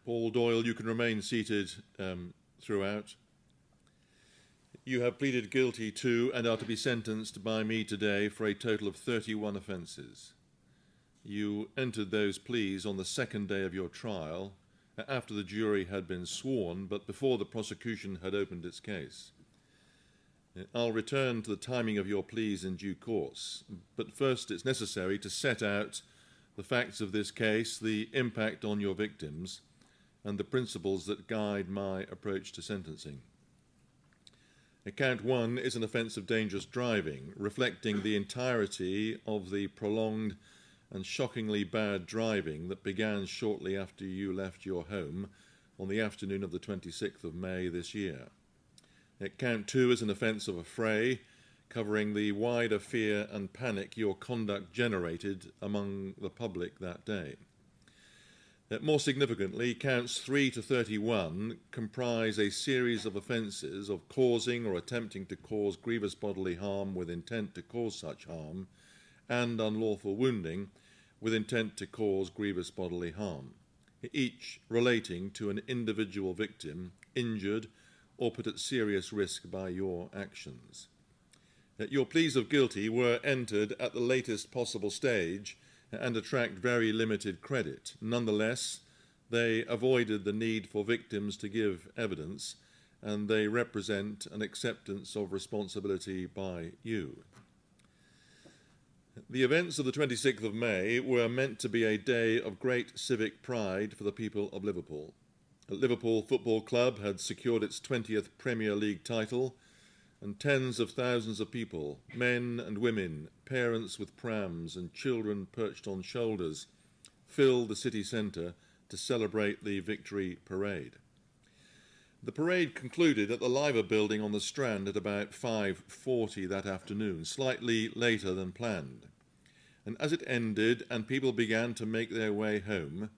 Paul Doyle, you can remain seated throughout. You have pleaded guilty to and are to be sentenced by me today for a total of 31 offences. You entered those pleas on the second day of your trial, after the jury had been sworn, but before the prosecution had opened its case. I'll return to the timing of your pleas in due course, but first it's necessary to set out the facts of this case, the impact on your victims, and the principles that guide my approach to sentencing. Count 1 is an offence of dangerous driving, reflecting the entirety of the prolonged and shockingly bad driving that began shortly after you left your home on the afternoon of the 26th of May this year. Count 2 is an offence of affray, covering the wider fear and panic your conduct generated among the public that day. More significantly, counts 3 to 31 comprise a series of offences of causing or attempting to cause grievous bodily harm with intent to cause such harm, and unlawful wounding with intent to cause grievous bodily harm, each relating to an individual victim injured or put at serious risk by your actions. Your pleas of guilty were entered at the latest possible stage and attract very limited credit. Nonetheless, they avoided the need for victims to give evidence, and they represent an acceptance of responsibility by you. The events of the 26th of May were meant to be a day of great civic pride for the people of Liverpool. Liverpool Football Club had secured its 20th Premier League title, and tens of thousands of people, men and women, parents with prams and children perched on shoulders, filled the city centre to celebrate the victory parade. The parade concluded at the Liver building on the Strand at about 5:40 that afternoon, slightly later than planned. And as it ended and people began to make their way home,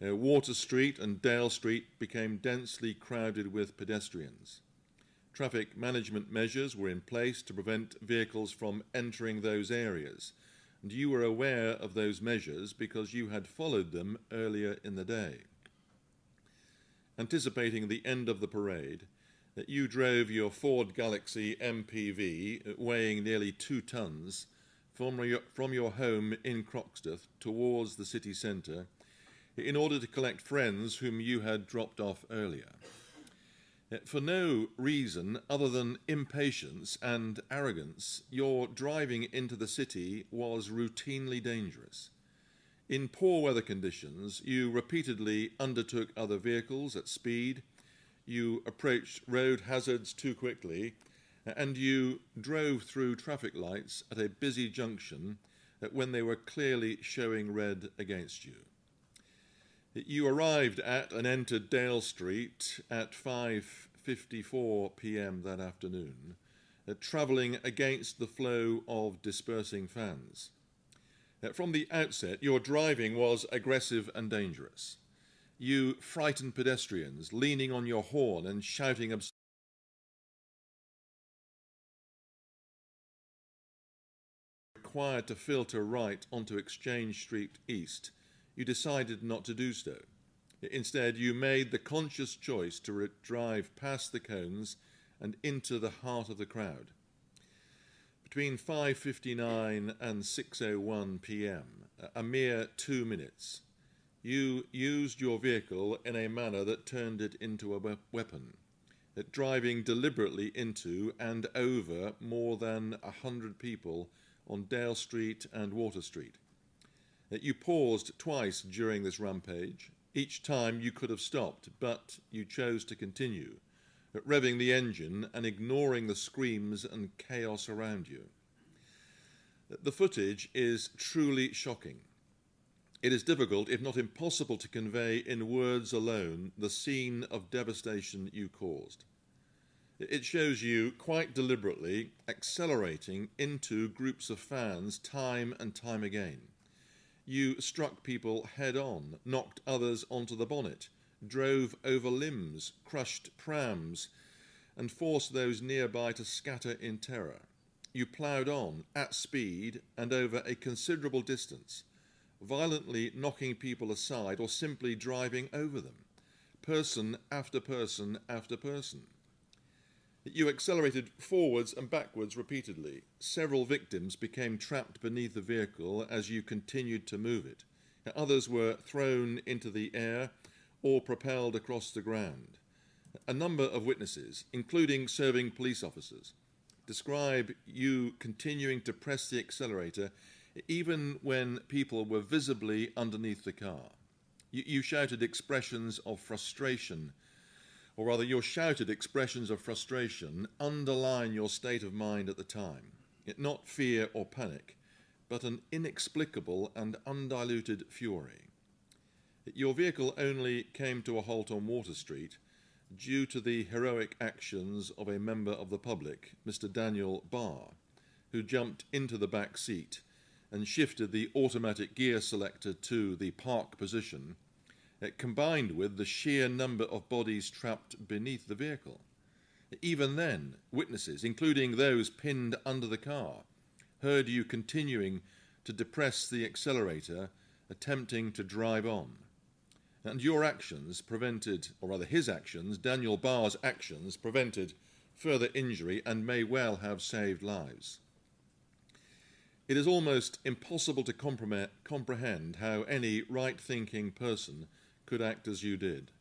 Water Street and Dale Street became densely crowded with pedestrians. Traffic management measures were in place to prevent vehicles from entering those areas, and you were aware of those measures because you had followed them earlier in the day. Anticipating the end of the parade, you drove your Ford Galaxy MPV, weighing nearly 2 tons, from your home in Croxteth towards the city centre in order to collect friends whom you had dropped off earlier. For no reason other than impatience and arrogance, your driving into the city was routinely dangerous. In poor weather conditions, you repeatedly undertook other vehicles at speed, you approached road hazards too quickly, and you drove through traffic lights at a busy junction when they were clearly showing red against you. You arrived at and entered Dale Street at 5:54 p.m. that afternoon, travelling against the flow of dispersing fans. From the outset, your driving was aggressive and dangerous. You frightened pedestrians, leaning on your horn and shouting required to filter right onto Exchange Street East. You decided not to do so. Instead, you made the conscious choice to drive past the cones and into the heart of the crowd. Between 5:59 and 6:01 p.m., a mere 2 minutes, you used your vehicle in a manner that turned it into a weapon, driving deliberately into and over more than 100 people on Dale Street and Water Street. You paused twice during this rampage. Each time you could have stopped, but you chose to continue, revving the engine and ignoring the screams and chaos around you. The footage is truly shocking. It is difficult, if not impossible, to convey in words alone the scene of devastation you caused. It shows you quite deliberately accelerating into groups of fans time and time again. You struck people head-on, knocked others onto the bonnet, drove over limbs, crushed prams, and forced those nearby to scatter in terror. You ploughed on at speed and over a considerable distance, violently knocking people aside or simply driving over them, person after person after person. You accelerated forwards and backwards repeatedly. Several victims became trapped beneath the vehicle as you continued to move it. Others were thrown into the air or propelled across the ground. A number of witnesses, including serving police officers, describe you continuing to press the accelerator even when people were visibly underneath the car. You shouted expressions of frustration, or rather your shouted expressions of frustration underline your state of mind at the time. Not fear or panic, but an inexplicable and undiluted fury. Your vehicle only came to a halt on Water Street due to the heroic actions of a member of the public, Mr. Daniel Barr, who jumped into the back seat and shifted the automatic gear selector to the park position, combined with the sheer number of bodies trapped beneath the vehicle. Even then, witnesses, including those pinned under the car, heard you continuing to depress the accelerator, attempting to drive on. And your actions prevented, or rather his actions, Daniel Barr's actions, prevented further injury and may well have saved lives. It is almost impossible to comprehend how any right-thinking person could act as you did.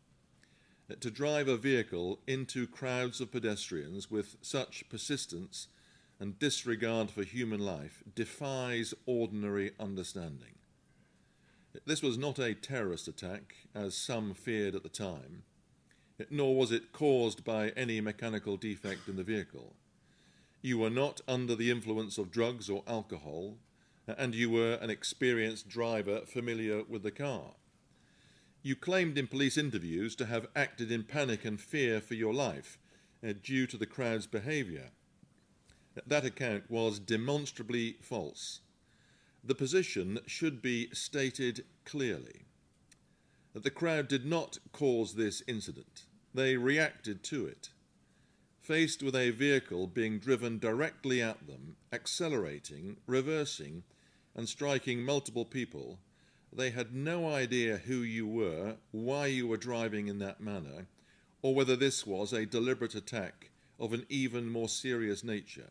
To drive a vehicle into crowds of pedestrians with such persistence and disregard for human life defies ordinary understanding. This was not a terrorist attack, as some feared at the time, nor was it caused by any mechanical defect in the vehicle. You were not under the influence of drugs or alcohol, and you were an experienced driver familiar with the car. You claimed in police interviews to have acted in panic and fear for your life due to the crowd's behaviour. That account was demonstrably false. The position should be stated clearly. The crowd did not cause this incident. They reacted to it. Faced with a vehicle being driven directly at them, accelerating, reversing, and striking multiple people, they had no idea who you were, why you were driving in that manner, or whether this was a deliberate attack of an even more serious nature.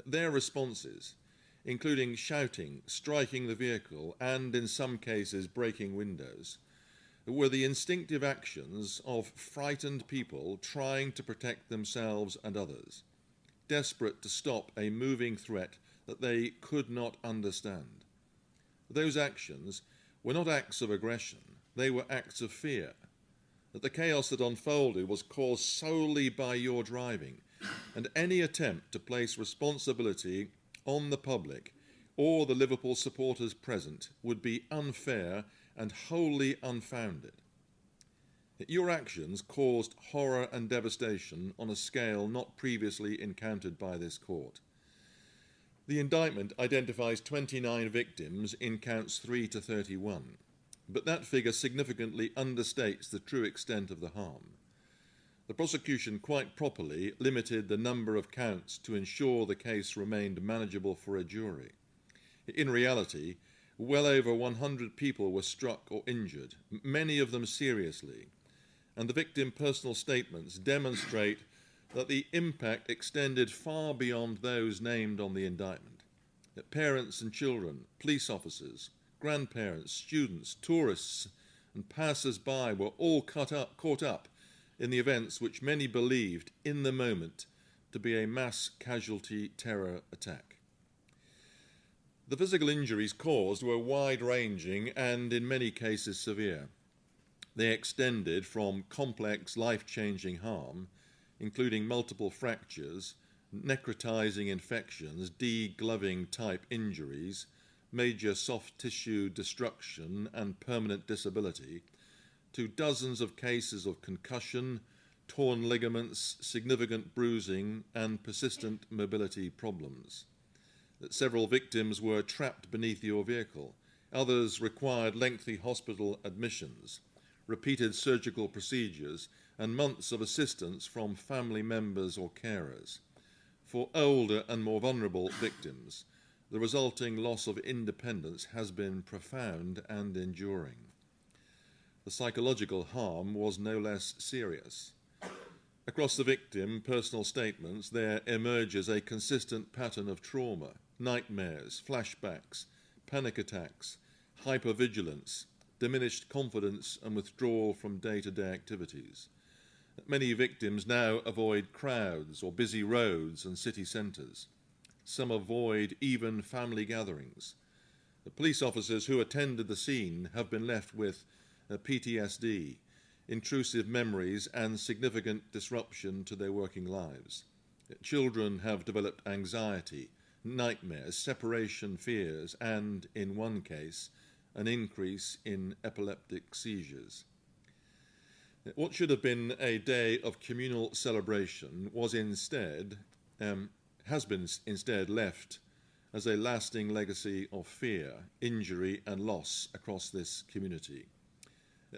Their responses, including shouting, striking the vehicle, and in some cases breaking windows, were the instinctive actions of frightened people trying to protect themselves and others, desperate to stop a moving threat that they could not understand. Those actions were not acts of aggression, they were acts of fear. That the chaos that unfolded was caused solely by your driving, and any attempt to place responsibility on the public or the Liverpool supporters present would be unfair and wholly unfounded. Your actions caused horror and devastation on a scale not previously encountered by this court. The indictment identifies 29 victims in counts 3 to 31, but that figure significantly understates the true extent of the harm. The prosecution quite properly limited the number of counts to ensure the case remained manageable for a jury. In reality, well over 100 people were struck or injured, many of them seriously, and the victim personal statements demonstrate that the impact extended far beyond those named on the indictment. That parents and children, police officers, grandparents, students, tourists, and passers-by were all caught up in the events which many believed in the moment to be a mass casualty terror attack. The physical injuries caused were wide-ranging and in many cases severe. They extended from complex, life-changing harm, including multiple fractures, necrotizing infections, degloving type injuries, major soft tissue destruction and permanent disability, to dozens of cases of concussion, torn ligaments, significant bruising, and persistent mobility problems. Several victims were trapped beneath your vehicle. Others required lengthy hospital admissions, repeated surgical procedures, and months of assistance from family members or carers. For older and more vulnerable victims, the resulting loss of independence has been profound and enduring. The psychological harm was no less serious. Across the victim personal statements, there emerges a consistent pattern of trauma, nightmares, flashbacks, panic attacks, hypervigilance, diminished confidence and withdrawal from day-to-day activities. Many victims now avoid crowds or busy roads and city centres. Some avoid even family gatherings. The police officers who attended the scene have been left with PTSD, intrusive memories and significant disruption to their working lives. Children have developed anxiety, nightmares, separation fears, and, in one case, an increase in epileptic seizures. What should have been a day of communal celebration has been instead left as a lasting legacy of fear, injury, and loss across this community.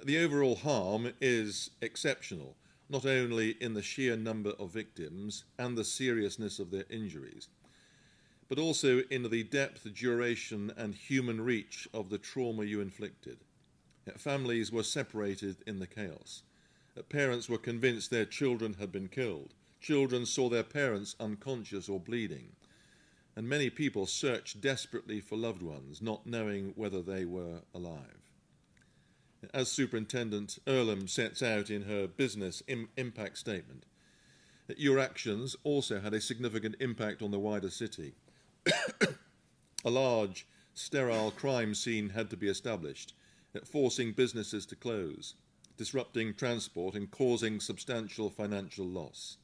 The overall harm is exceptional, not only in the sheer number of victims and the seriousness of their injuries, but also in the depth, duration, and human reach of the trauma you inflicted. Families were separated in the chaos. Parents were convinced their children had been killed. Children saw their parents unconscious or bleeding. And many people searched desperately for loved ones, not knowing whether they were alive. As Superintendent Earlham sets out in her business impact statement, your actions also had a significant impact on the wider city. A large, sterile crime scene had to be established, forcing businesses to close, disrupting transport and causing substantial financial loss.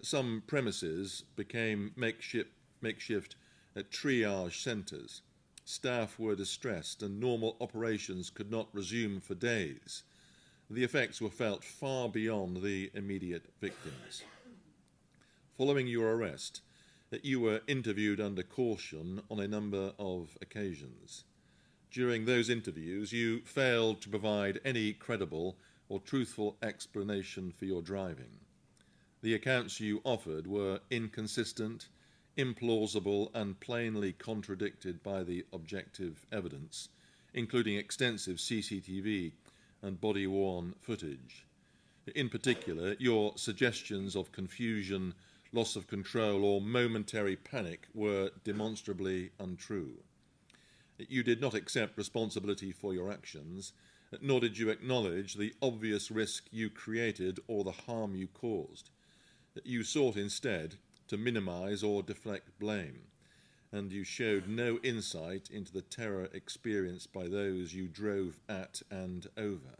Some premises became makeshift triage centres. Staff were distressed and normal operations could not resume for days. The effects were felt far beyond the immediate victims. Following your arrest, you were interviewed under caution on a number of occasions. During those interviews, you failed to provide any credible or truthful explanation for your driving. The accounts you offered were inconsistent, implausible, and plainly contradicted by the objective evidence, including extensive CCTV and body-worn footage. In particular, your suggestions of confusion, loss of control, or momentary panic were demonstrably untrue. You did not accept responsibility for your actions, nor did you acknowledge the obvious risk you created or the harm you caused. You sought instead to minimise or deflect blame, and you showed no insight into the terror experienced by those you drove at and over.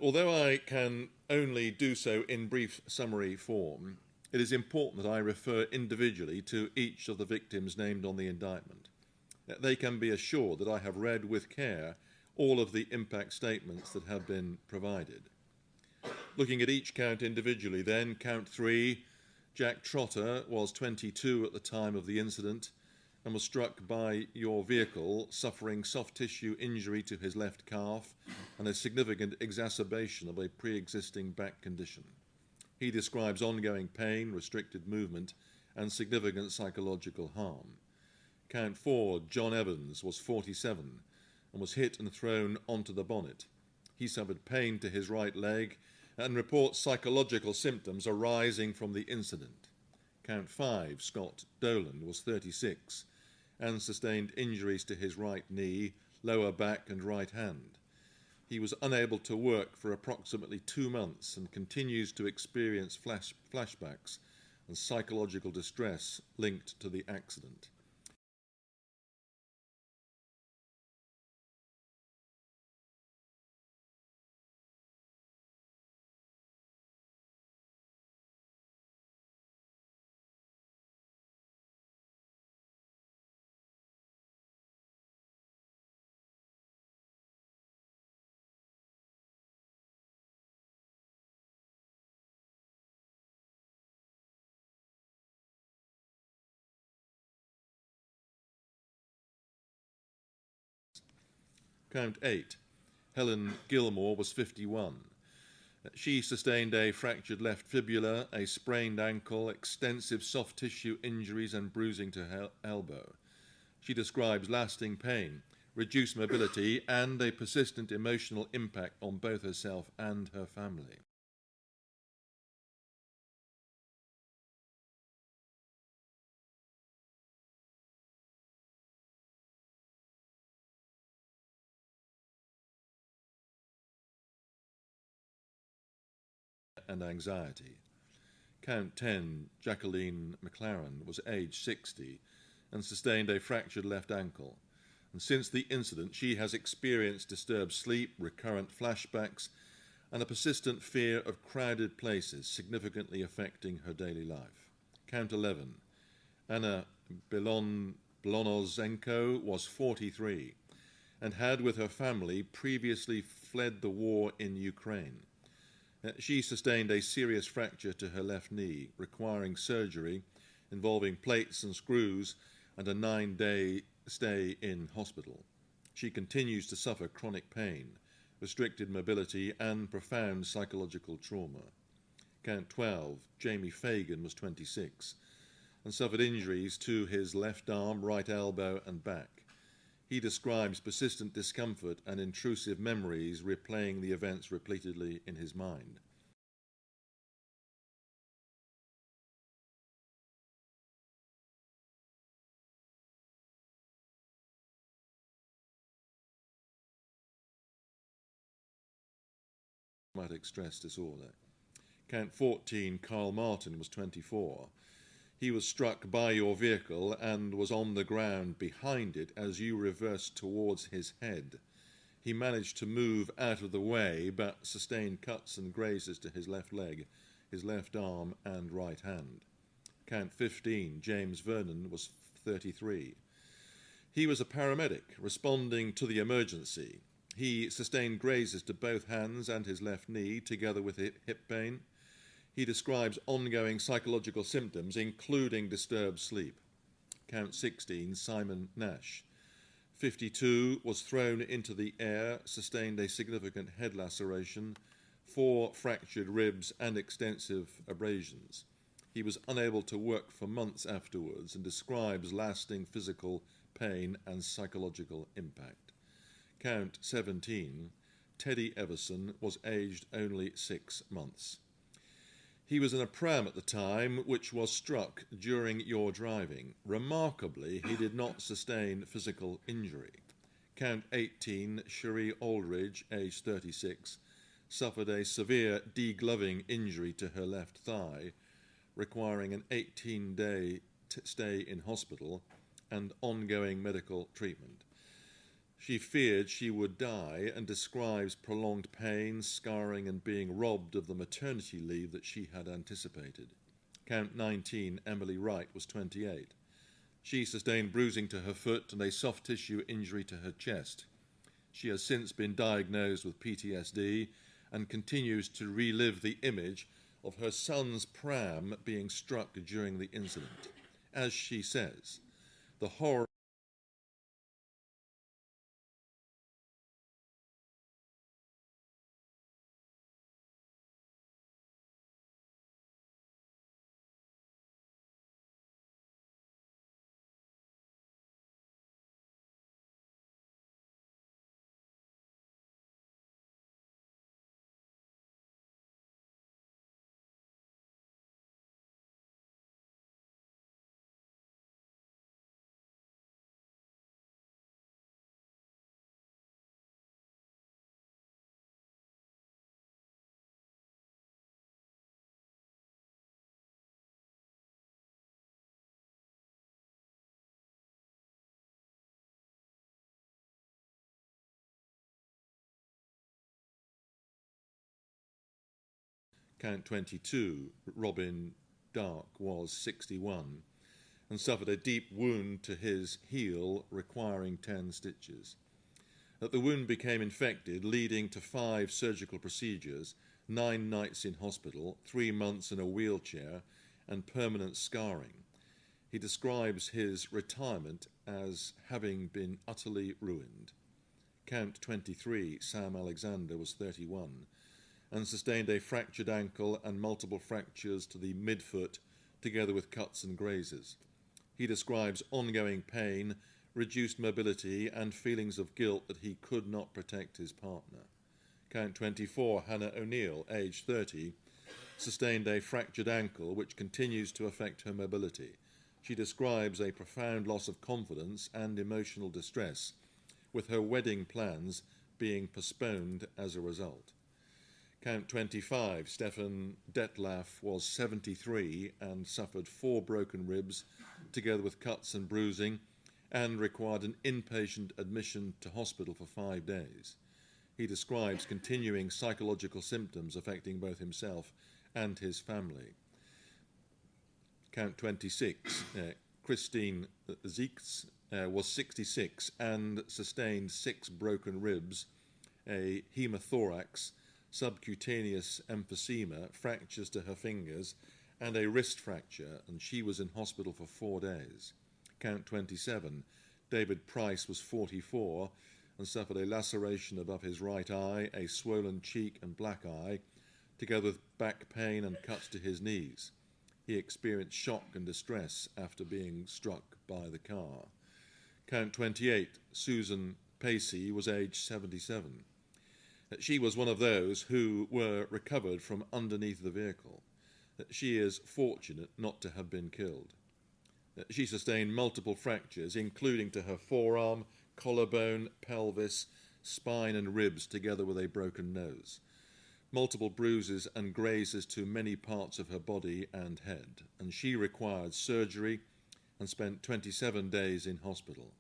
Although I can only do so in brief summary form, it is important that I refer individually to each of the victims named on the indictment. They can be assured that I have read with care all of the impact statements that have been provided. Looking at each count individually then, count 3, Jack Trotter was 22 at the time of the incident and was struck by your vehicle, suffering soft tissue injury to his left calf and a significant exacerbation of a pre-existing back condition. He describes ongoing pain, restricted movement, and significant psychological harm. Count 4, John Evans, was 47 and was hit and thrown onto the bonnet. He suffered pain to his right leg and reports psychological symptoms arising from the incident. Count 5, Scott Dolan, was 36 and sustained injuries to his right knee, lower back and right hand. He was unable to work for approximately 2 months and continues to experience flashbacks and psychological distress linked to the accident. Count 8, Helen Gilmore, was 51 She sustained a fractured left fibula, a sprained ankle, extensive soft tissue injuries and bruising to her elbow. She describes lasting pain, reduced mobility, and a persistent emotional impact on both herself and her family. And anxiety. Count 10, Jacqueline McLaren, was aged 60 and sustained a fractured left ankle. And since the incident, she has experienced disturbed sleep, recurrent flashbacks, and a persistent fear of crowded places, significantly affecting her daily life. Count 11, Anna Belonozenko was 43 and had, with her family, previously fled the war in Ukraine. She sustained a serious fracture to her left knee, requiring surgery involving plates and screws and a 9-day stay in hospital. She continues to suffer chronic pain, restricted mobility, and profound psychological trauma. Count 12, Jamie Fagan, was 26 and suffered injuries to his left arm, right elbow, and back. He describes persistent discomfort and intrusive memories replaying the events repeatedly in his mind. Traumatic stress disorder. Count 14, Carl Martin, was 24. He was struck by your vehicle and was on the ground behind it as you reversed towards his head. He managed to move out of the way, but sustained cuts and grazes to his left leg, his left arm, and right hand. Count 15, James Vernon, was 33. He was a paramedic responding to the emergency. He sustained grazes to both hands and his left knee, together with hip pain. He describes ongoing psychological symptoms, including disturbed sleep. Count 16, Simon Nash, 52, was thrown into the air, sustained a significant head laceration, 4 fractured ribs, and extensive abrasions. He was unable to work for months afterwards and describes lasting physical pain and psychological impact. Count 17, Teddy Everson, was aged only 6 months. He was in a pram at the time, which was struck during your driving. Remarkably, he did not sustain physical injury. Count 18, Cherie Aldridge, aged 36, suffered a severe degloving injury to her left thigh, requiring an 18-day stay in hospital and ongoing medical treatment. She feared she would die and describes prolonged pain, scarring, and being robbed of the maternity leave that she had anticipated. Count 19, Emily Wright, was 28. She sustained bruising to her foot and a soft tissue injury to her chest. She has since been diagnosed with PTSD and continues to relive the image of her son's pram being struck during the incident. As she says, the horror Count 22, Robin Dark, was 61 and suffered a deep wound to his heel requiring 10 stitches. The wound became infected, leading to 5 surgical procedures, 9 nights in hospital, 3 months in a wheelchair, and permanent scarring. He describes his retirement as having been utterly ruined. Count 23, Sam Alexander, was 31 and sustained a fractured ankle and multiple fractures to the midfoot, together with cuts and grazes. He describes ongoing pain, reduced mobility, and feelings of guilt that he could not protect his partner. Count 24, Hannah O'Neill, aged 30, sustained a fractured ankle which continues to affect her mobility. She describes a profound loss of confidence and emotional distress, with her wedding plans being postponed as a result. Count 25, Stefan Detlef, was 73 and suffered 4 broken ribs, together with cuts and bruising, and required an inpatient admission to hospital for 5 days. He describes continuing psychological symptoms affecting both himself and his family. Count 26, Christine Zieks, was 66 and sustained 6 broken ribs, a hemothorax, subcutaneous emphysema, fractures to her fingers, and a wrist fracture, and she was in hospital for 4 days. Count 27, David Price was 44 and suffered a laceration above his right eye, a swollen cheek and black eye, together with back pain and cuts to his knees. He experienced shock and distress after being struck by the car. Count 28, Susan Pacey, was aged 77. She was one of those who were recovered from underneath the vehicle. She is fortunate not to have been killed. She sustained multiple fractures, including to her forearm, collarbone, pelvis, spine and ribs, together with a broken nose. Multiple bruises and grazes to many parts of her body and head, and she required surgery and spent 27 days in hospital.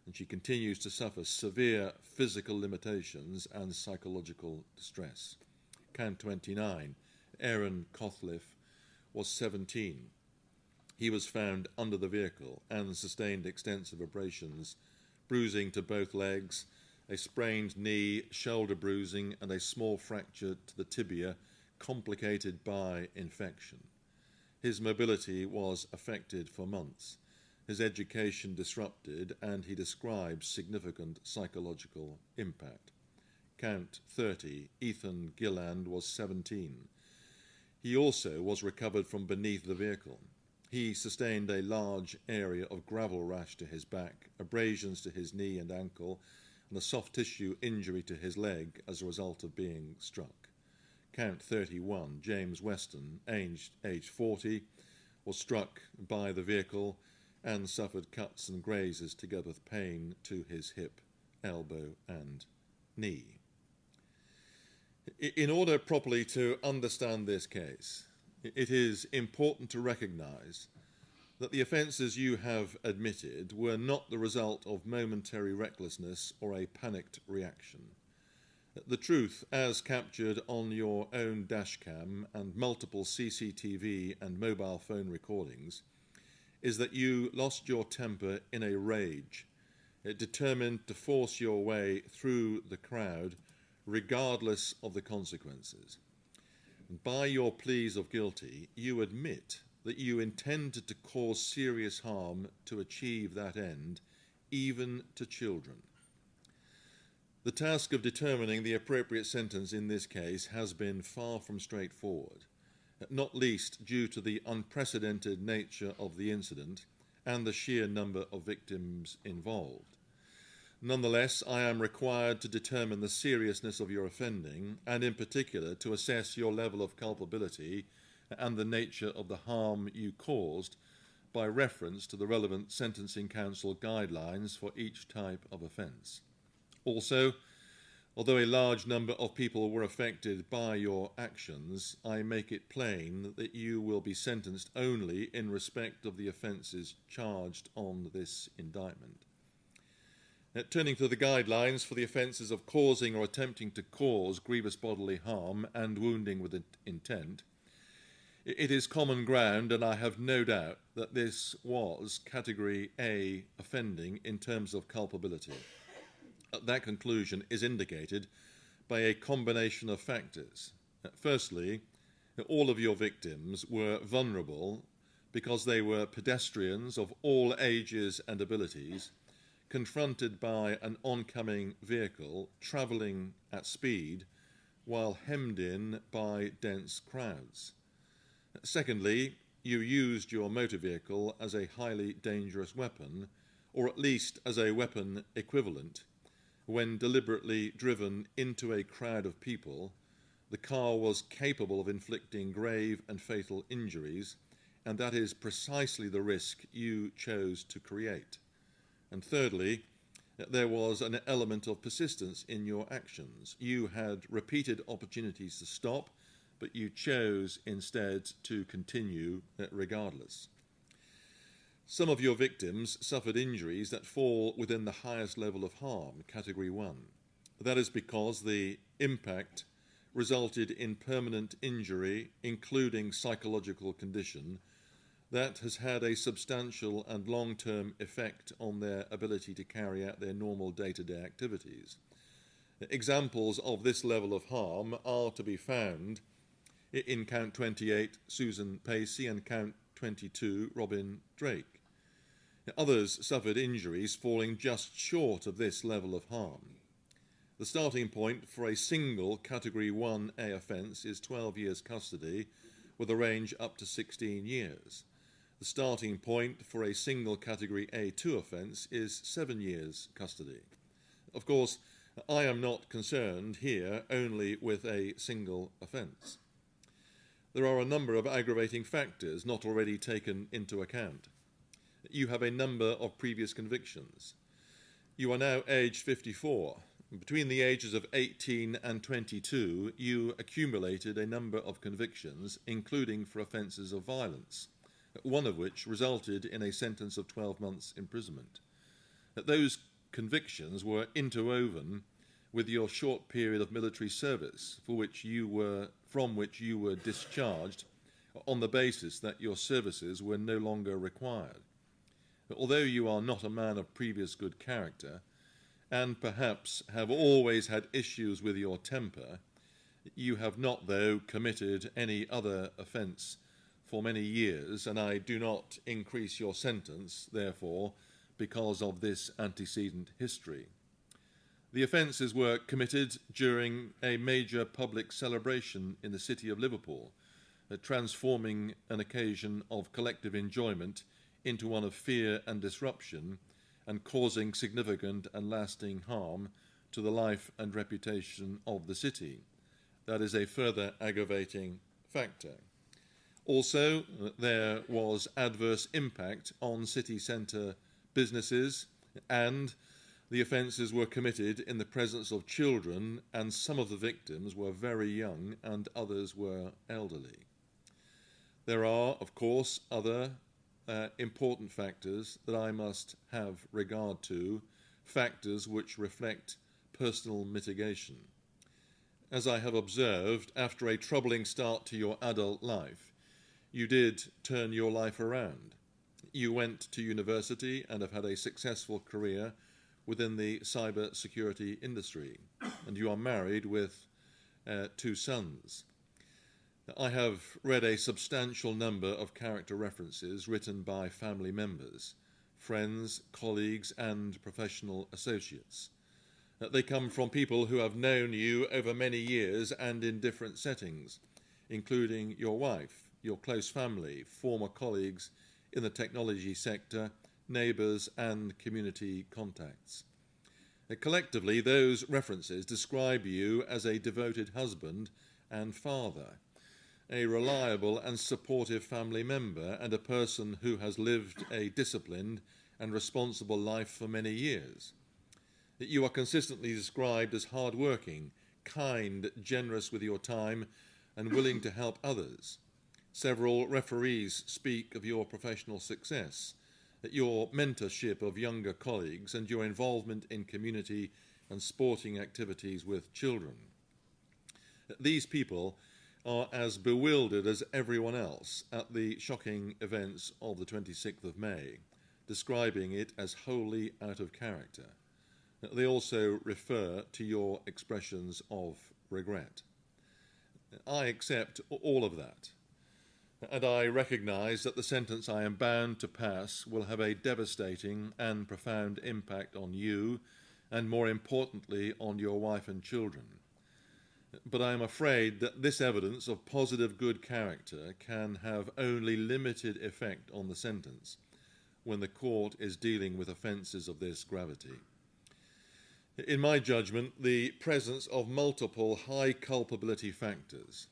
And she continues to suffer severe physical limitations and psychological distress. Count 29, Aaron Cothliff, was 17. He was found under the vehicle and sustained extensive abrasions, bruising to both legs, a sprained knee, shoulder bruising, and a small fracture to the tibia, complicated by infection. His mobility was affected for months, his education disrupted, and he describes significant psychological impact. Count 30, Ethan Gilland, was 17. He also was recovered from beneath the vehicle. He sustained a large area of gravel rash to his back, abrasions to his knee and ankle, and a soft tissue injury to his leg as a result of being struck. Count 31, James Weston, aged 40, was struck by the vehicle and suffered cuts and grazes together with pain to his hip, elbow and knee. In order properly to understand this case, it is important to recognise that the offences you have admitted were not the result of momentary recklessness or a panicked reaction. The truth, as captured on your own dashcam and multiple CCTV and mobile phone recordings, is that you lost your temper in a rage, determined to force your way through the crowd regardless of the consequences. And by your pleas of guilty, you admit that you intended to cause serious harm to achieve that end, even to children. The task of determining the appropriate sentence in this case has been far from straightforward, not least due to the unprecedented nature of the incident and the sheer number of victims involved. Nonetheless, I am required to determine the seriousness of your offending, and in particular to assess your level of culpability and the nature of the harm you caused by reference to the relevant Sentencing Council guidelines for each type of offence. Also, although a large number of people were affected by your actions, I make it plain that you will be sentenced only in respect of the offences charged on this indictment. Turning to the guidelines for the offences of causing or attempting to cause grievous bodily harm and wounding with intent, it is common ground, and I have no doubt that this was Category A offending in terms of culpability. That conclusion is indicated by a combination of factors. Firstly, all of your victims were vulnerable because they were pedestrians of all ages and abilities, confronted by an oncoming vehicle travelling at speed while hemmed in by dense crowds. Secondly, you used your motor vehicle as a highly dangerous weapon, or at least as a weapon equivalent. When deliberately driven into a crowd of people, the car was capable of inflicting grave and fatal injuries, and that is precisely the risk you chose to create. And thirdly, there was an element of persistence in your actions. You had repeated opportunities to stop, but you chose instead to continue regardless. Some of your victims suffered injuries that fall within the highest level of harm, Category 1. That is because the impact resulted in permanent injury, including psychological condition, that has had a substantial and long-term effect on their ability to carry out their normal day-to-day activities. Examples of this level of harm are to be found in Count 28, Susan Pacey, and Count 22, Robin Drake. Others suffered injuries falling just short of this level of harm. The starting point for a single Category 1A offence is 12 years custody, with a range up to 16 years. The starting point for a single Category A2 offence is 7 years custody. Of course, I am not concerned here only with a single offence. There are a number of aggravating factors not already taken into account. You have a number of previous convictions. You are now aged 54. Between the ages of 18 and 22, you accumulated a number of convictions, including for offences of violence, one of which resulted in a sentence of 12 months imprisonment. Those convictions were interwoven with your short period of military service from which you were discharged on the basis that your services were no longer required. Although you are not a man of previous good character, and perhaps have always had issues with your temper, you have not, though, committed any other offence for many years, and I do not increase your sentence, therefore, because of this antecedent history. The offences were committed during a major public celebration in the city of Liverpool, transforming an occasion of collective enjoyment into one of fear and disruption, and causing significant and lasting harm to the life and reputation of the city. That is a further aggravating factor. Also, there was adverse impact on city centre businesses, and the offences were committed in the presence of children, and some of the victims were very young and others were elderly. There are, of course, other important factors that I must have regard to, factors which reflect personal mitigation. As I have observed, after a troubling start to your adult life, you did turn your life around. You went to university and have had a successful career within the cyber security industry, and you are married with 2 sons. I have read a substantial number of character references written by family members, friends, colleagues, and professional associates. They come from people who have known you over many years and in different settings, including your wife, your close family, former colleagues in the technology sector, neighbours, and community contacts. Collectively, those references describe you as a devoted husband and father, a reliable and supportive family member, and a person who has lived a disciplined and responsible life for many years. You are consistently described as hard-working, kind, generous with your time, and willing to help others. Several referees speak of your professional success, your mentorship of younger colleagues, and your involvement in community and sporting activities with children. These people are as bewildered as everyone else at the shocking events of the 26th of May, describing it as wholly out of character. They also refer to your expressions of regret. I accept all of that, and I recognise that the sentence I am bound to pass will have a devastating and profound impact on you, and more importantly on your wife and children. But I am afraid that this evidence of positive good character can have only limited effect on the sentence when the court is dealing with offences of this gravity. In my judgment, the presence of multiple high culpability factors,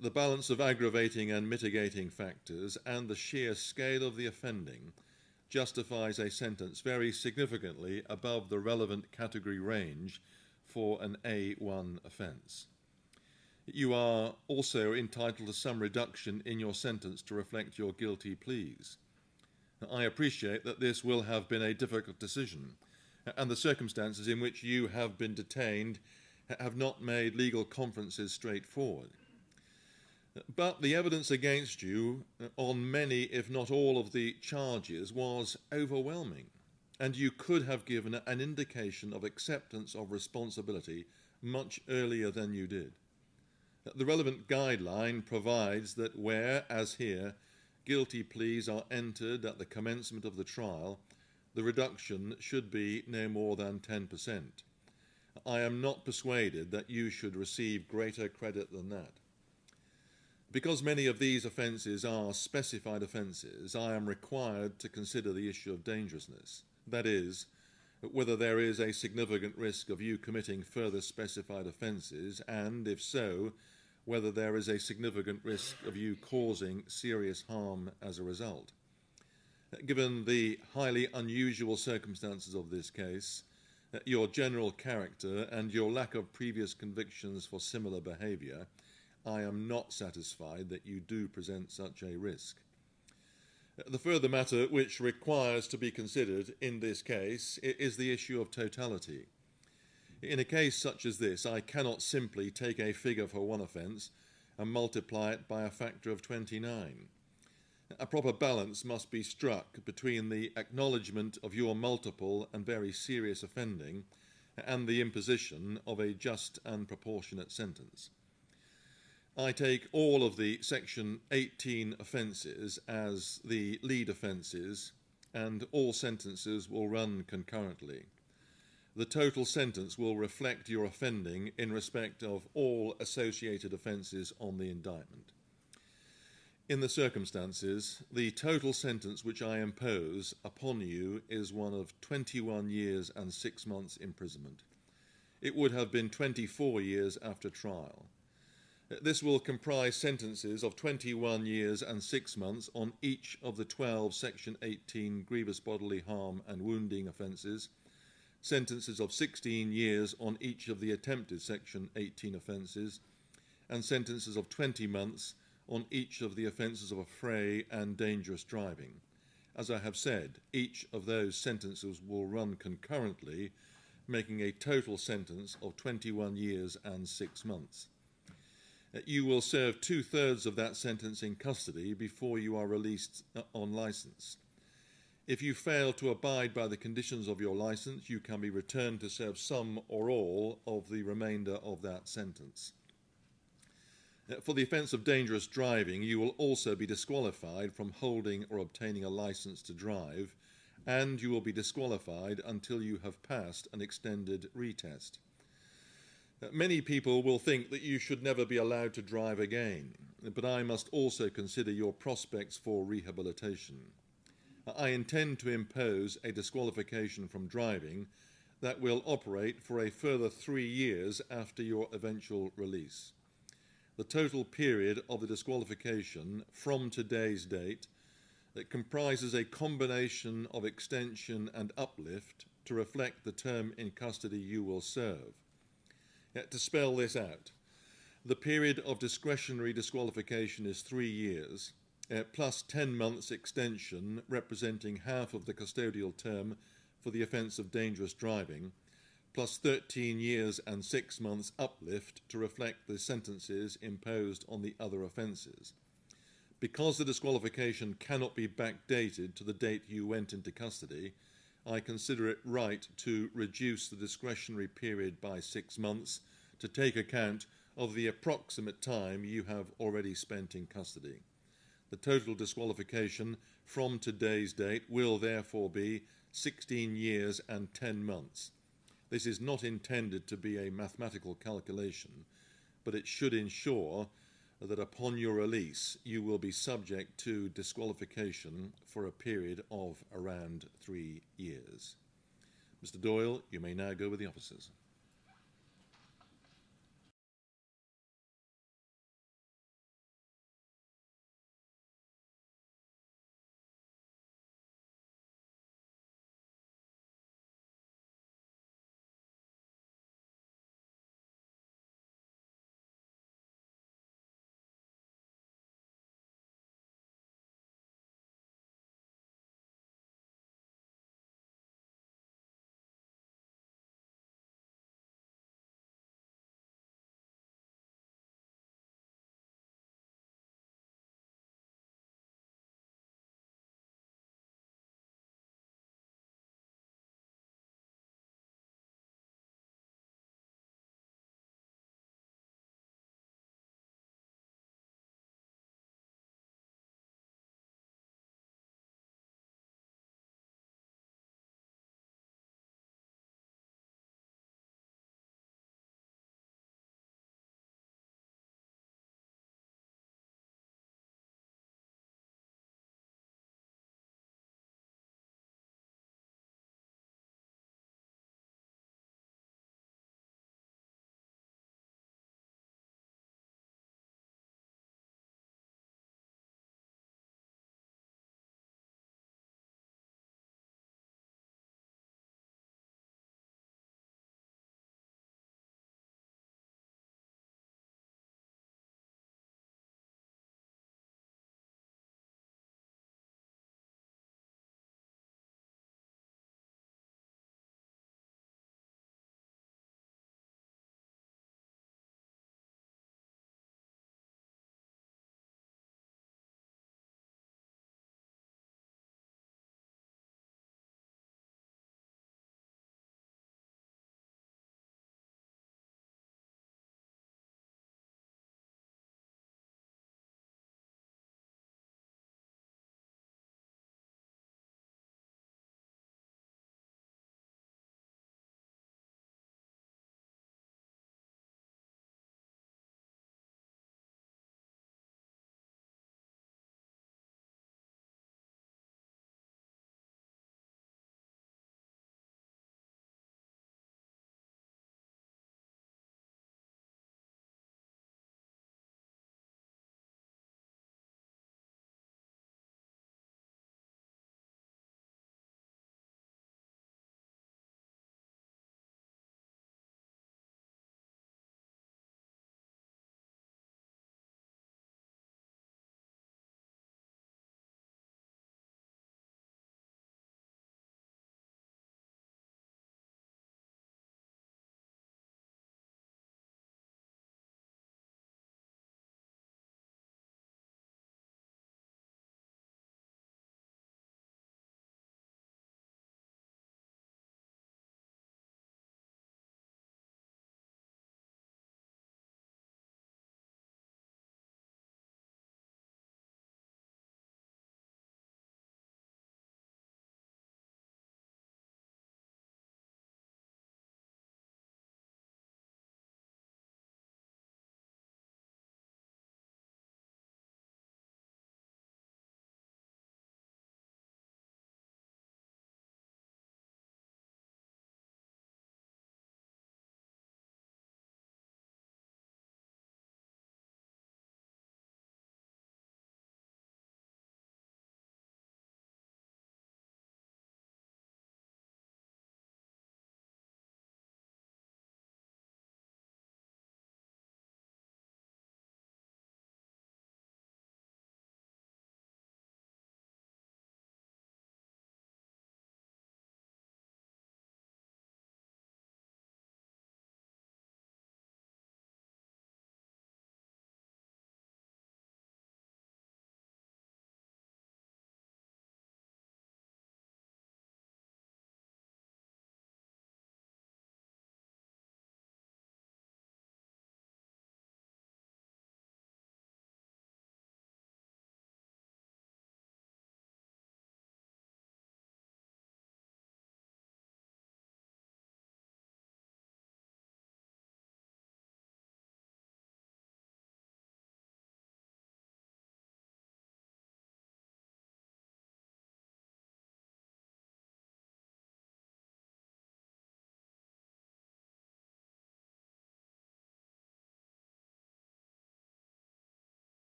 the balance of aggravating and mitigating factors, and the sheer scale of the offending justifies a sentence very significantly above the relevant category range for an A1 offence. You are also entitled to some reduction in your sentence to reflect your guilty pleas. I appreciate that this will have been a difficult decision, and the circumstances in which you have been detained have not made legal conferences straightforward. But the evidence against you on many, if not all, of the charges was overwhelming, and you could have given an indication of acceptance of responsibility much earlier than you did. The relevant guideline provides that where, as here, guilty pleas are entered at the commencement of the trial, the reduction should be no more than 10%. I am not persuaded that you should receive greater credit than that. Because many of these offences are specified offences, I am required to consider the issue of dangerousness. That is, whether there is a significant risk of you committing further specified offences, and, if so, whether there is a significant risk of you causing serious harm as a result. Given the highly unusual circumstances of this case, your general character, and your lack of previous convictions for similar behaviour, I am not satisfied that you do present such a risk. The further matter which requires to be considered in this case is the issue of totality. In a case such as this, I cannot simply take a figure for one offence and multiply it by a factor of 29. A proper balance must be struck between the acknowledgement of your multiple and very serious offending and the imposition of a just and proportionate sentence. I take all of the Section 18 offences as the lead offences, and all sentences will run concurrently. The total sentence will reflect your offending in respect of all associated offences on the indictment. In the circumstances, the total sentence which I impose upon you is one of 21 years and 6 months imprisonment. It would have been 24 years after trial. This will comprise sentences of 21 years and 6 months on each of the 12 Section 18 grievous bodily harm and wounding offences, sentences of 16 years on each of the attempted Section 18 offences, and sentences of 20 months on each of the offences of affray and dangerous driving. As I have said, each of those sentences will run concurrently, making a total sentence of 21 years and 6 months. You will serve 2/3 of that sentence in custody before you are released on licence. If you fail to abide by the conditions of your licence, you can be returned to serve some or all of the remainder of that sentence. For the offence of dangerous driving, you will also be disqualified from holding or obtaining a licence to drive, and you will be disqualified until you have passed an extended retest. Many people will think that you should never be allowed to drive again, but I must also consider your prospects for rehabilitation. I intend to impose a disqualification from driving that will operate for a further 3 years after your eventual release. The total period of the disqualification from today's date that comprises a combination of extension and uplift to reflect the term in custody you will serve. To spell this out, the period of discretionary disqualification is 3 years, plus 10 months extension representing half of the custodial term for the offence of dangerous driving, plus 13 years and 6 months uplift to reflect the sentences imposed on the other offences. Because the disqualification cannot be backdated to the date you went into custody, I consider it right to reduce the discretionary period by 6 months to take account of the approximate time you have already spent in custody. The total disqualification from today's date will therefore be 16 years and 10 months. This is not intended to be a mathematical calculation, but it should ensure that upon your release you will be subject to disqualification for a period of around 3 years. Mr. Doyle, you may now go with the officers.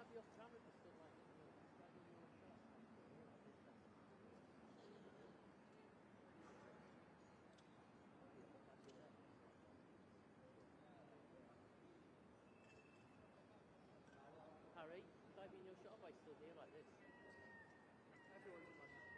That'd be off camera, but still like, Harry, would I be in your shot if I stood here like this? Everyone's in my shot.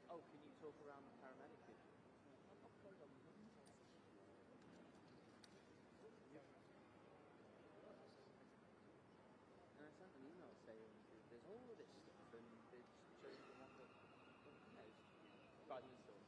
Oh, can you talk around the paramedic issue? And I sent an email saying there's all of this stuff and it's showing the one that knows. Prime Minister.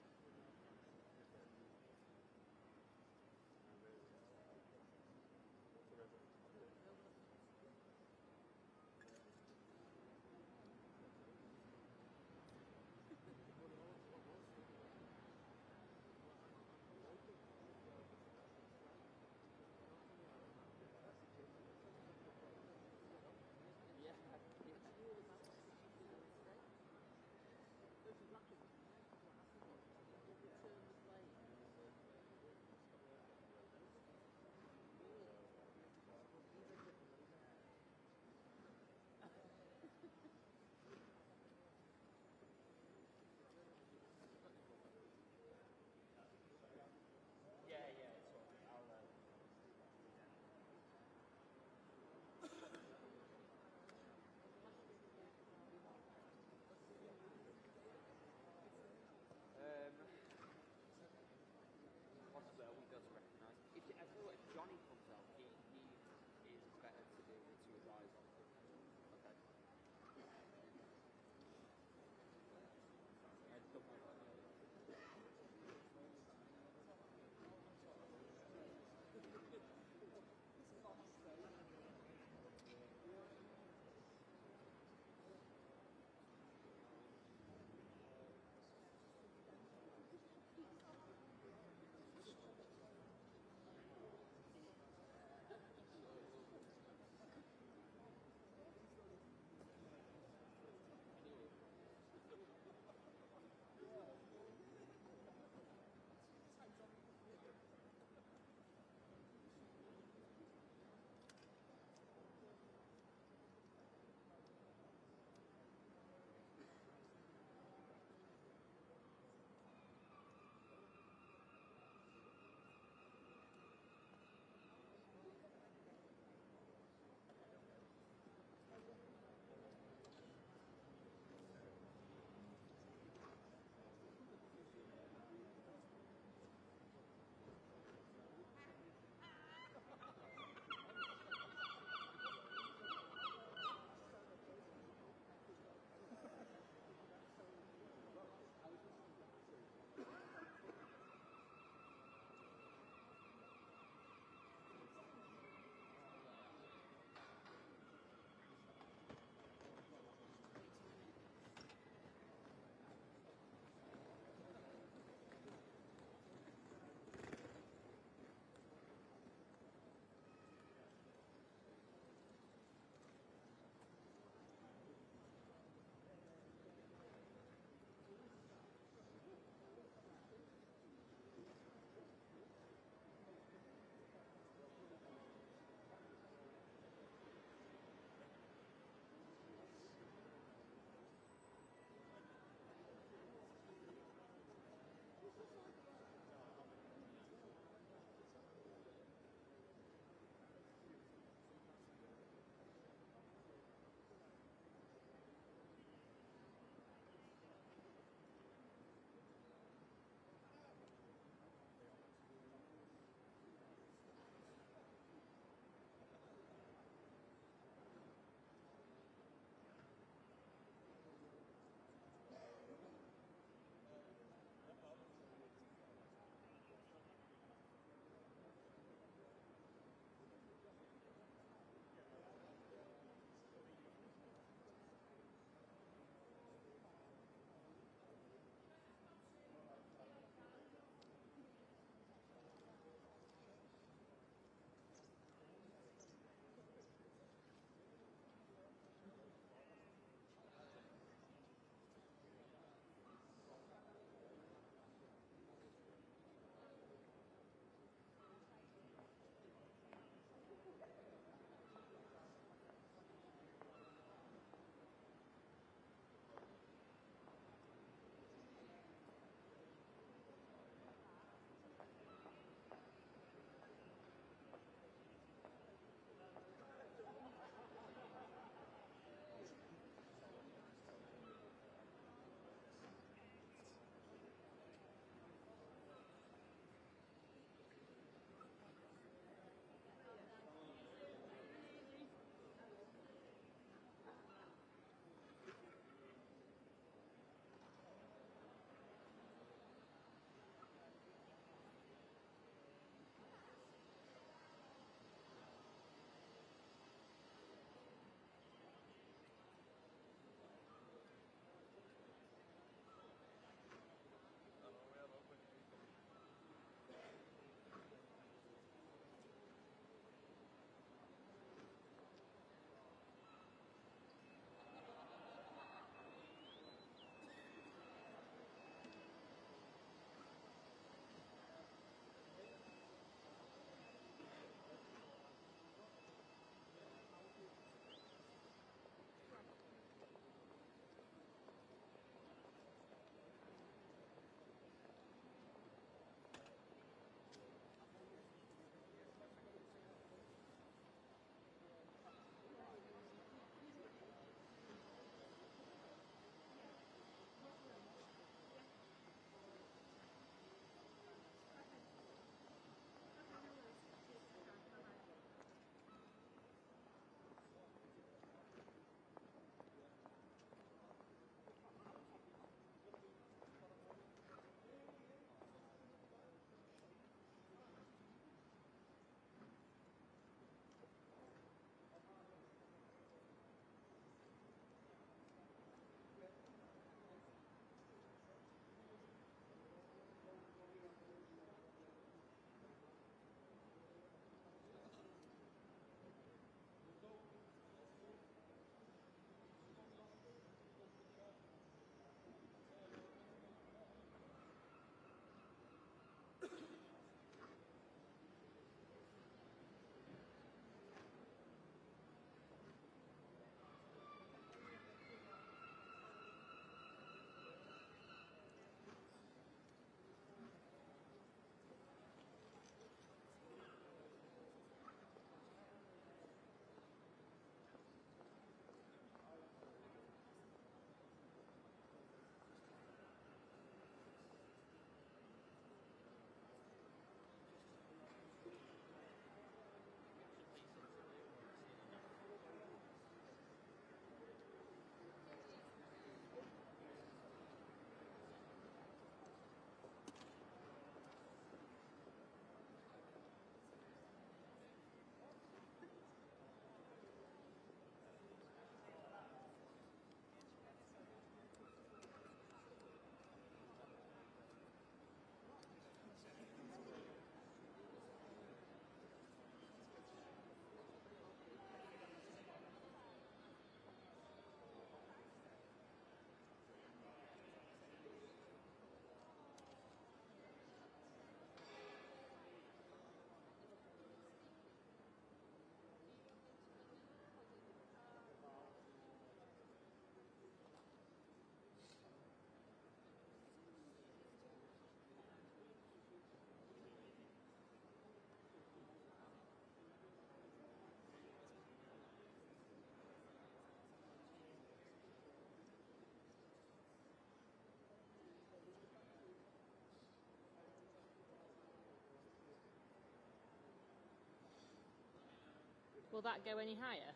Will that go any higher?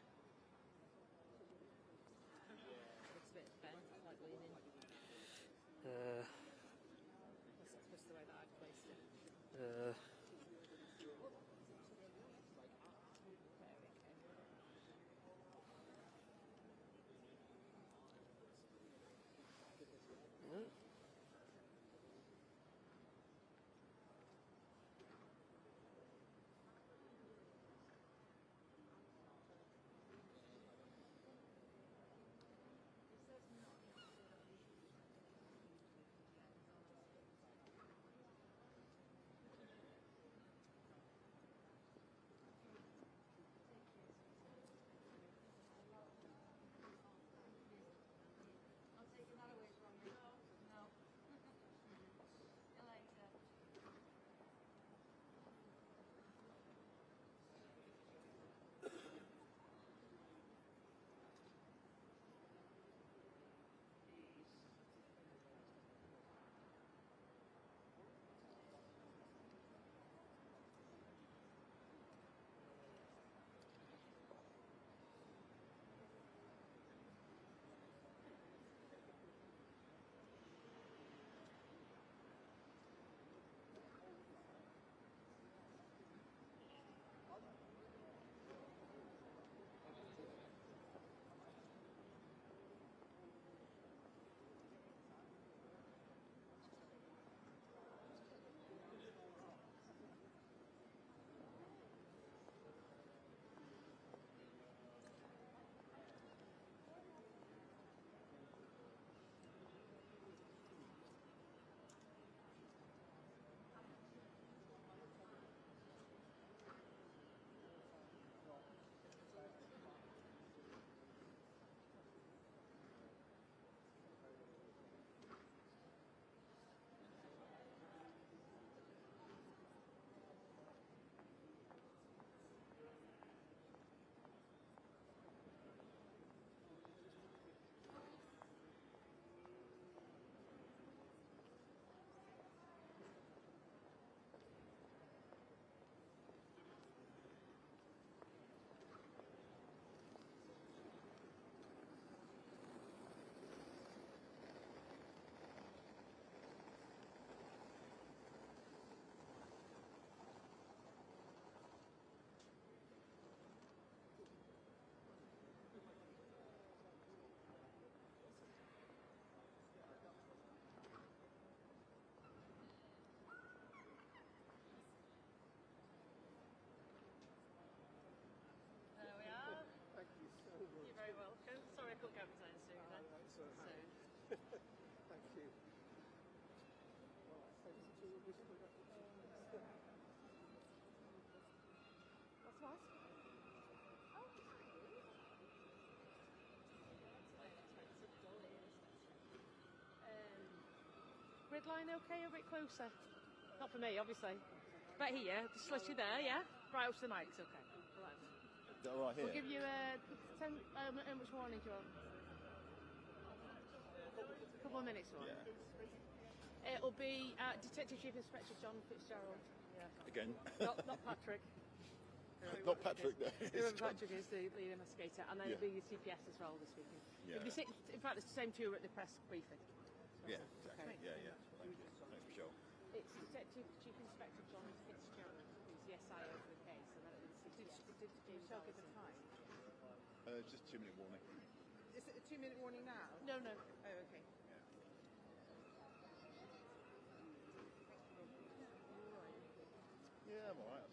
Looks a bit bent, like leaning. That's just the way that I've placed it. You're very welcome. Sorry I couldn't go anytime soon then. Thank you. What's what? Oh, grid line okay, a bit closer? Not for me, obviously. But here, just literally there, yeah? Right up to the mics, okay. Right. Is that right here? We'll give you a 10, how much warning do you want? A couple of minutes, one. Yeah. It'll be Detective Chief Inspector John Fitzgerald. Yeah. Again? Not Patrick. Not Patrick, no. Whoever Patrick is, the lead investigator. And then Yeah. it'll be the CPS as well this weekend. Yeah. It'll be in fact, it's the same two who were at the press briefing. Yeah, exactly. Okay. Yeah. Thank you. Thanks, Michelle. It's Detective Chief Inspector John Fitzgerald, who's the SI over the case, and then it's the CPS. Did Michelle give the time? Just 2-minute warning. Is it a 2-minute warning now? No. Oh, okay. Yeah, I'm alright.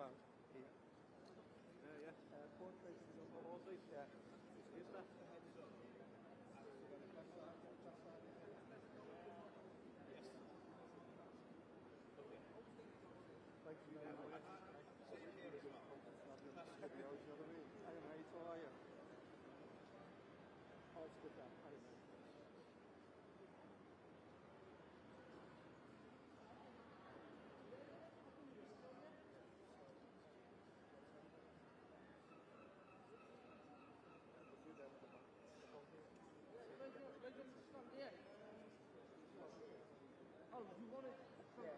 about court cases on the horses. Yeah. Is that? Thank you very much. Hey mate, how are you? Oh, it's good that. Hey mate. Oh, you want it? Yeah.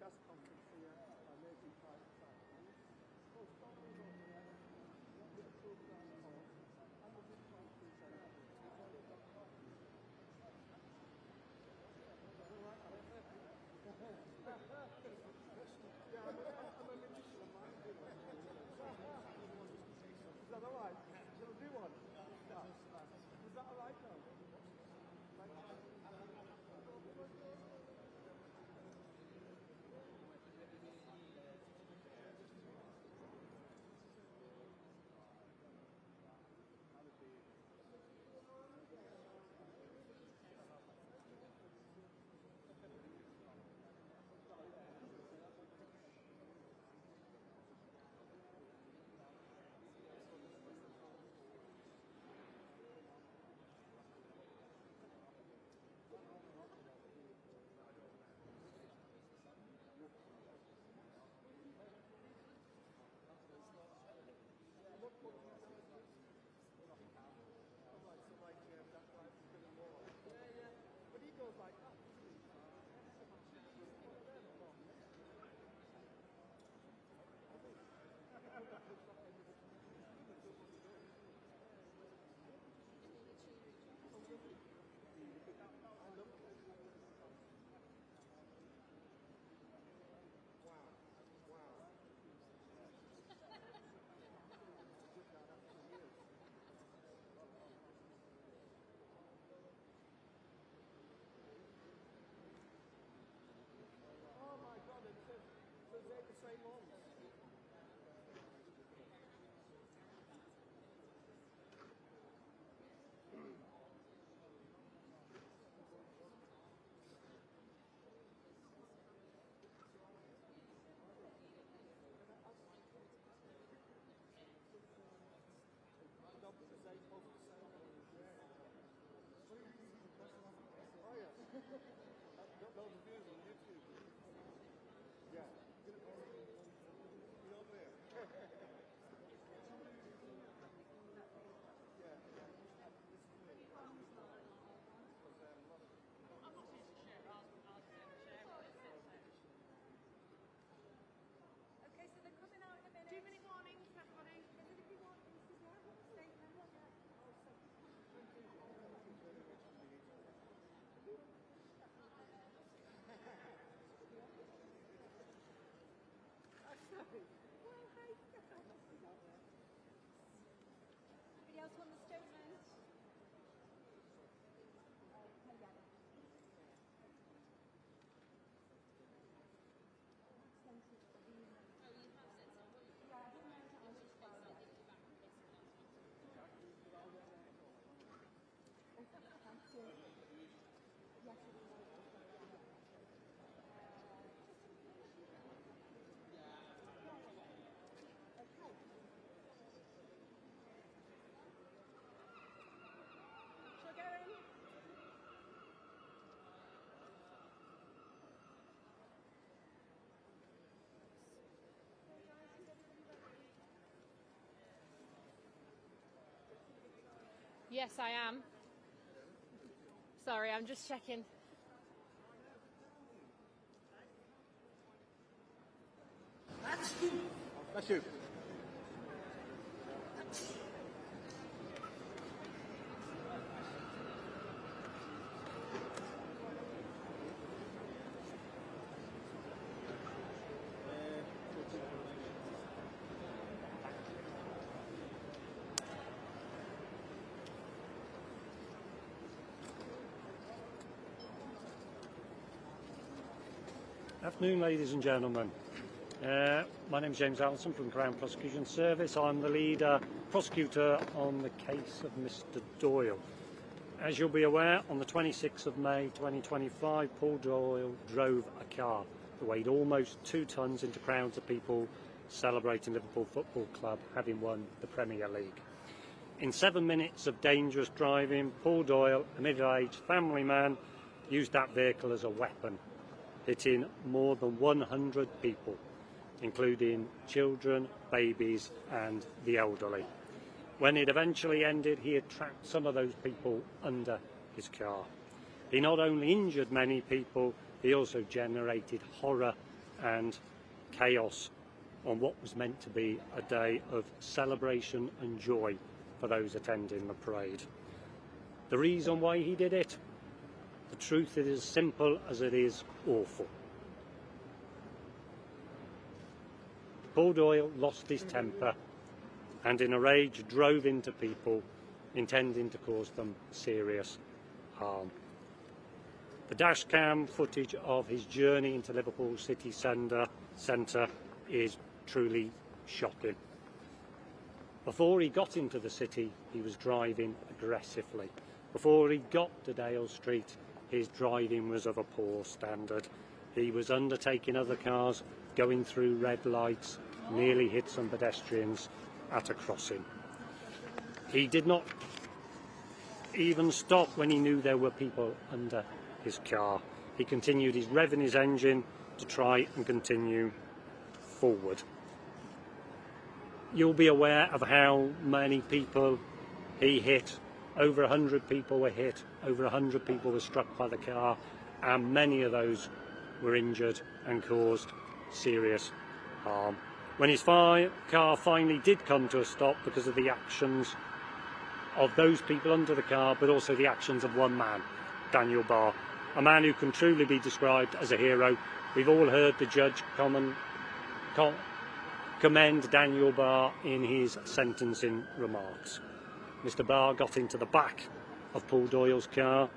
Press conference here, Liverpool private side. Yeah, I'm a magician of mine. Is that alright? Shall I do one? Is that alright now? Oh yeah. Those views on YouTube. Yeah. Get over there. Yeah. I'm not here to share. I'll share what it says. Okay, so they're coming out in a minute. 2-minute warnings, everybody. Anybody want this as well? Statement? else want the statement? Shall I go in? Yes, I am. Sorry, I'm just checking. That's you. Afternoon, ladies and gentlemen. My name is James Allison from Crown Prosecution Service. I'm the lead prosecutor on the case of Mr. Doyle. As you'll be aware, on the 26th of May 2025, Paul Doyle drove a car that weighed almost 2 tonnes into crowds of people celebrating Liverpool Football Club having won the Premier League. In 7 minutes of dangerous driving, Paul Doyle, a middle-aged family man, used that vehicle as a weapon, hitting more than 100 people, including children, babies and the elderly. When it eventually ended, he had trapped some of those people under his car. He not only injured many people, he also generated horror and chaos on what was meant to be a day of celebration and joy for those attending the parade. The reason why he did it? The truth is as simple as it is awful. Paul Doyle lost his temper and in a rage drove into people, intending to cause them serious harm. The dash cam footage of his journey into Liverpool city centre is truly shocking. Before he got into the city, he was driving aggressively. Before he got to Dale Street, his driving was of a poor standard. He was undertaking other cars, going through red lights, nearly hit some pedestrians at a crossing. He did not even stop when he knew there were people under his car. He continued revving his engine to try and continue forward. You'll be aware of how many people he hit. Over 100 people were hit, over 100 people were struck by the car, and many of those were injured and caused serious harm. When his car finally did come to a stop because of the actions of those people under the car, but also the actions of one man, Daniel Barr, a man who can truly be described as a hero. We've all heard the judge commend Daniel Barr in his sentencing remarks. Mr. Barr got into the back of Paul Doyle's car.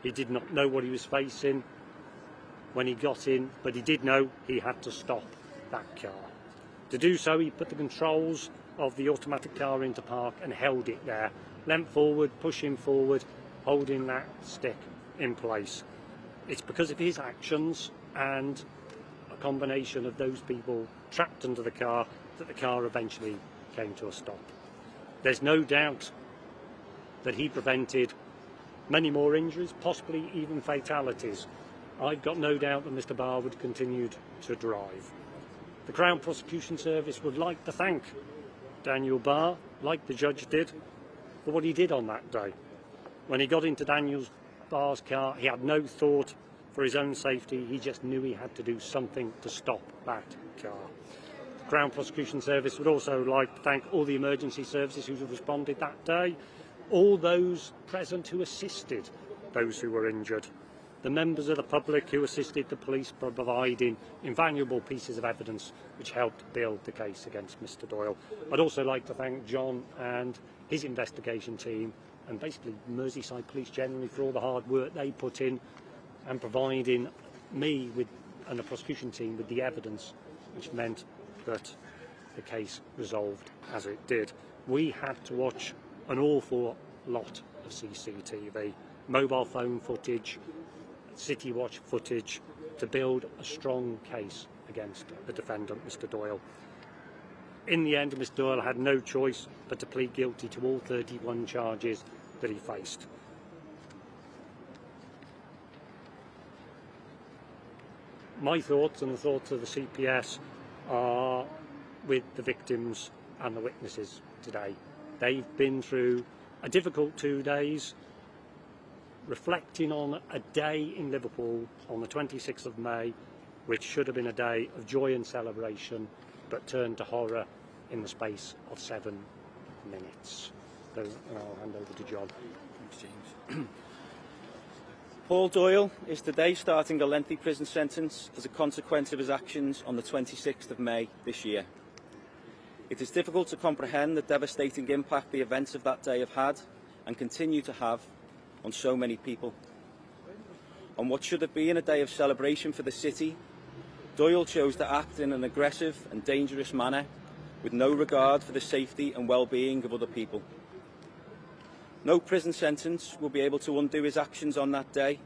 He did not know what he was facing when he got in, but he did know he had to stop that car. To do so, he put the controls of the automatic car into park and held it there, leant forward, pushing forward, holding that stick in place. It's because of his actions and a combination of those people trapped under the car that the car eventually came to a stop. There's no doubt that he prevented many more injuries, possibly even fatalities. I've got no doubt that Mr. Barr would continue to drive. The Crown Prosecution Service would like to thank Daniel Barr, like the judge did, for what he did on that day. When he got into Daniel Barr's car, he had no thought for his own safety. He just knew he had to do something to stop that car. The Crown Prosecution Service would also like to thank all the emergency services who responded that day, all those present who assisted those who were injured, the the members of the public who assisted the police by providing invaluable pieces of evidence which helped build the case against Mr Doyle. I'd also like to thank John and his investigation team, and basically Merseyside Police generally, for all the hard work they put in and providing me with, and the prosecution team, with the evidence which meant that the case resolved as it did. We had to watch an awful lot of CCTV, mobile phone footage, City Watch footage, to build a strong case against the defendant, Mr Doyle. In the end, Mr Doyle had no choice but to plead guilty to all 31 charges that he faced. My thoughts and the thoughts of the CPS are with the victims and the witnesses today. They've been through a difficult 2 days, reflecting on a day in Liverpool on the 26th of May, which should have been a day of joy and celebration, but turned to horror in the space of 7 minutes. So I'll hand over to John. Thanks, James. Paul Doyle is today starting a lengthy prison sentence as a consequence of his actions on the 26th of May this year. It is difficult to comprehend the devastating impact the events of that day have had and continue to have on so many people. On what should have been a day of celebration for the city, Doyle chose to act in an aggressive and dangerous manner with no regard for the safety and well-being of other people. No prison sentence will be able to undo his actions on that day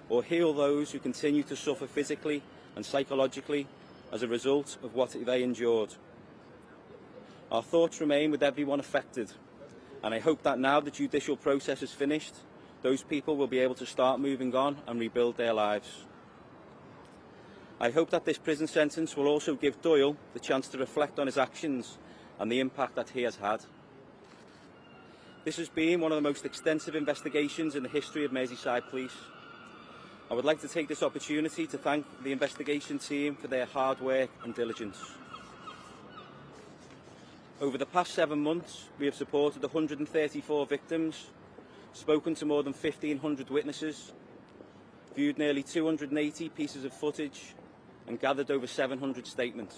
or heal those who continue to suffer physically and psychologically as a result of what they endured. Our thoughts remain with everyone affected, and I hope that now the judicial process is finished, those people will be able to start moving on and rebuild their lives. I hope that this prison sentence will also give Doyle the chance to reflect on his actions and the impact that he has had. This has been one of the most extensive investigations in the history of Merseyside Police. I would like to take this opportunity to thank the investigation team for their hard work and diligence. Over the past 7 months, we have supported 134 victims, spoken to more than 1,500 witnesses, viewed nearly 280 pieces of footage, and gathered over 700 statements.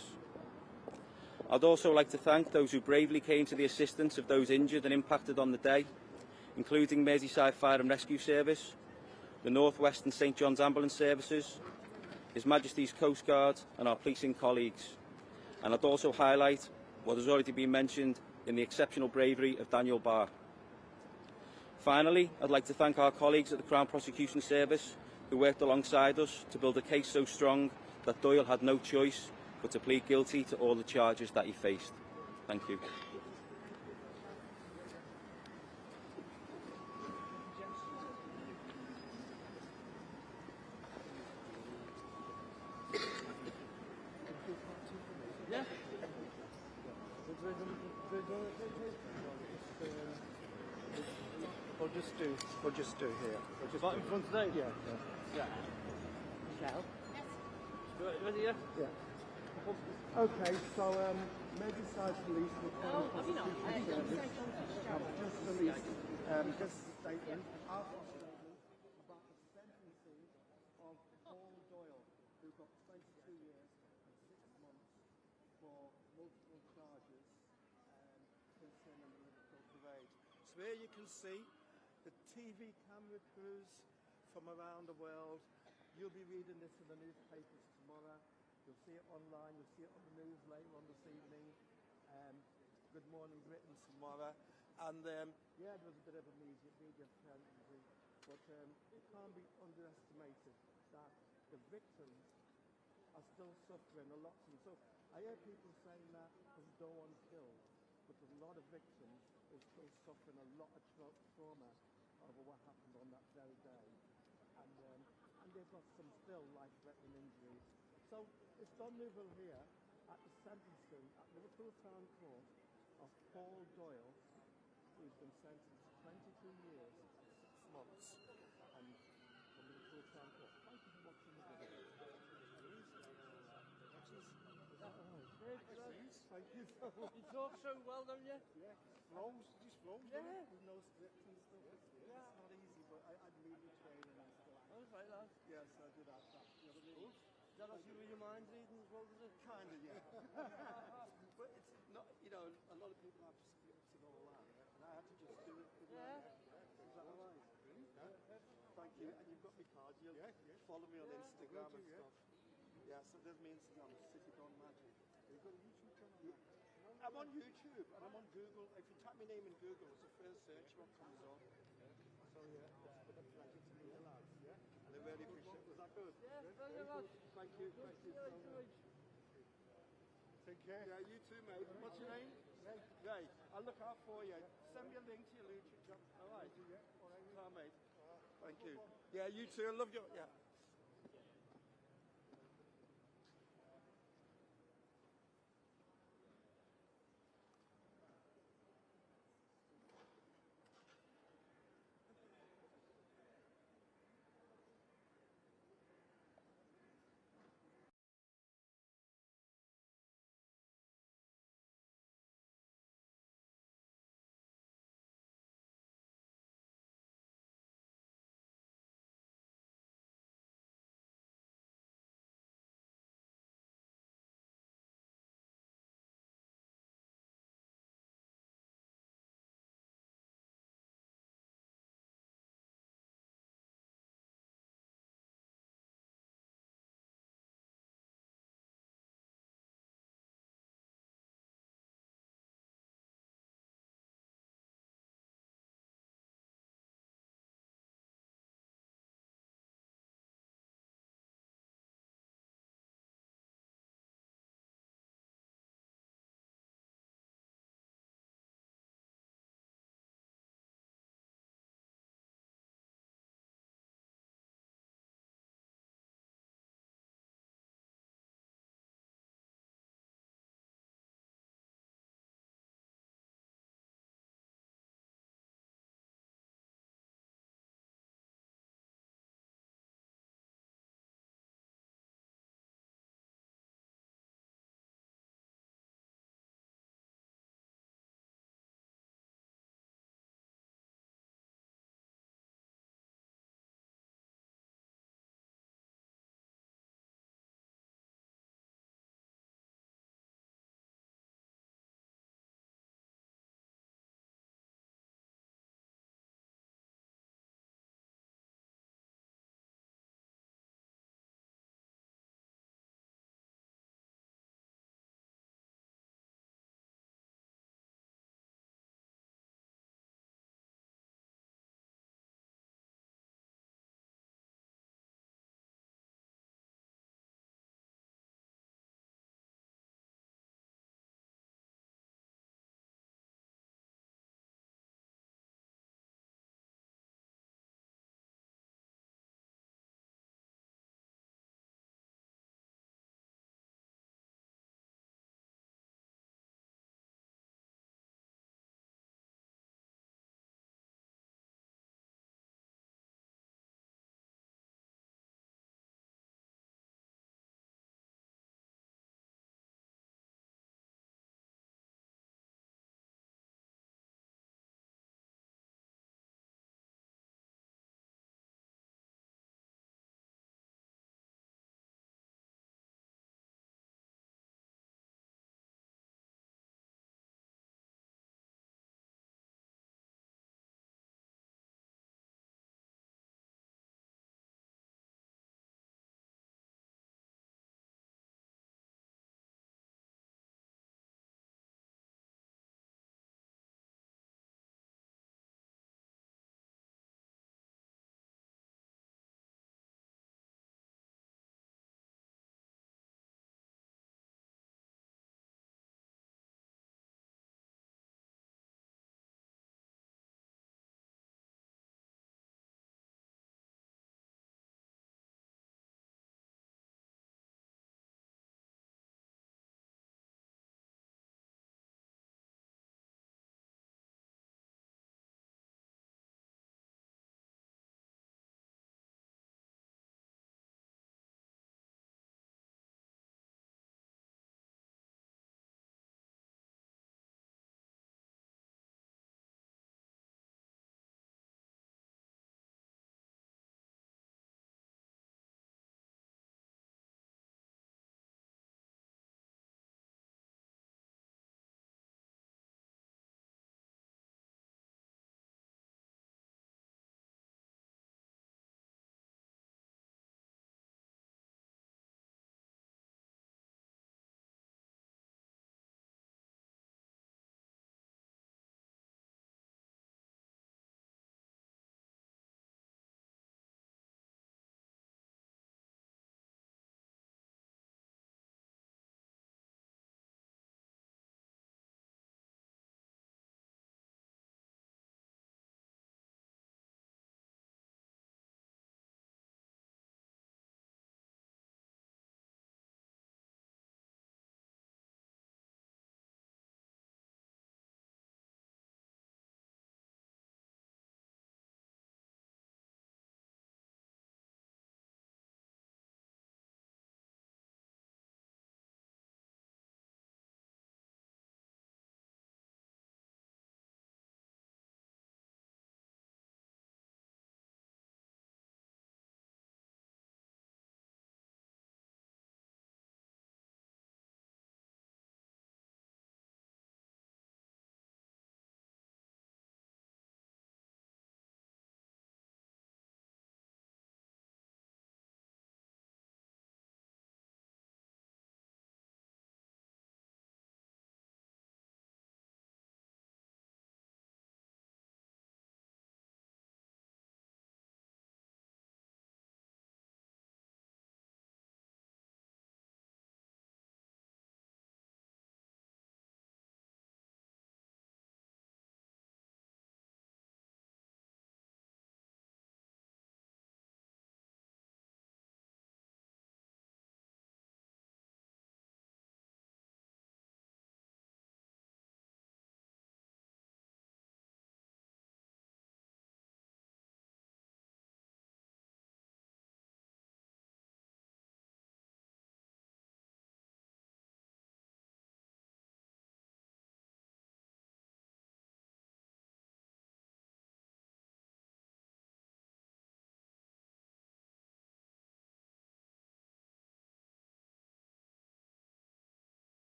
I'd also like to thank those who bravely came to the assistance of those injured and impacted on the day, including Merseyside Fire and Rescue Service, the North West and St John's Ambulance Services, His Majesty's Coast Guard and our policing colleagues. And I'd also highlight what has already been mentioned in the exceptional bravery of Daniel Barr. Finally, I'd like to thank our colleagues at the Crown Prosecution Service who worked alongside us to build a case so strong that Doyle had no choice but to plead guilty to all the charges that he faced. Thank you. Yeah. We'll just do here. We'll just in front today? Yeah. Michelle? Yes. Ready, yeah? Yeah. Okay, so Merseyside Police will come have just released this statement, our statement about the sentencing of Paul Doyle, who got 22 years and 6 months for multiple charges concerning the Liverpool parade. So here you can see the TV camera crews from around the world. You'll be reading this in the newspapers tomorrow. You'll see it online. You'll see it on the news later on this evening. Good Morning Britain tomorrow. And yeah, there was a bit of a media frenzy, but it can't be underestimated that the victims are still suffering a lot. So I hear people saying that there's no one killed, but there's a lot of victims who are still suffering a lot of trauma over what happened on that very day. And they've got some still life-threatening injuries. So it's Don Newville here at the sentencing at Liverpool Town Court of Paul Doyle, who's been sentenced 22 years and 6 months, and from Liverpool Town Court. Thank you for watching the video. Thank you so much. You talk so well, don't you? Yeah. Just flows. Yeah. With no script and stuff. Yeah. It's not easy, but I had media training and stuff. right, lads? Yes, I did have that. You know what I mean? Is that actually with your mind reading as well, does it? Kind of, yeah. But it's not, you know, a lot of people have scripts and all that, and I had to just do it with my head. Is that all right? Thank you. And you've got me card. You'll follow me on Instagram and stuff. Yeah, so there's me Instagram, City Gone Magic. You've got a YouTube channel? I'm on YouTube and I'm on Google. If you type my name in Google, it's the first search what comes up. So yeah, it's been a pleasure to meet you lads. Yeah. And I really appreciate it. Was that good? Yeah, very much. Thank you. Thank you so much. Take care. Yeah, you too, mate. What's your name? Ray. Ray. I'll look out for you. Send me a link to your YouTube channel. All right. All right, mate. Thank you. Yeah, you too. I love you. Yeah.